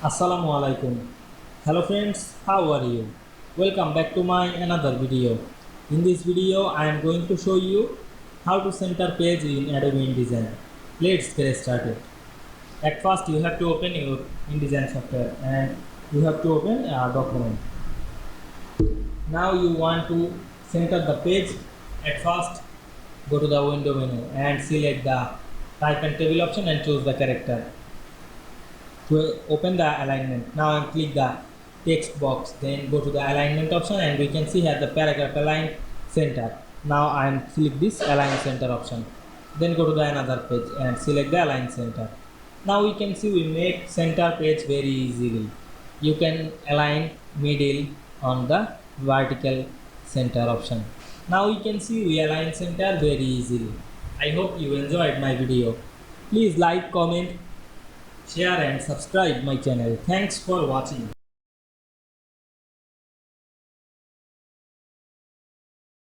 Assalamu Walaikum. Hello friends, how are you? Welcome back to my another video. In this video, I am going to show you how to center page in Adobe InDesign. Let's get started. At first, you have to open your InDesign software and you have to open a document. Now you want to center the page. At first, go to the window menu and select the type and table option and choose the character. To open the alignment, now click the text box, then go to the alignment option and we can see here the paragraph align center. Now I am select this align center option, then go to the another page and select the align center. Now we can see we make center page very easily. You can align middle on the vertical center option. Now you can see we align center very easily. I hope you enjoyed my video. Please like, comment, share and subscribe my channel. Thanks for watching.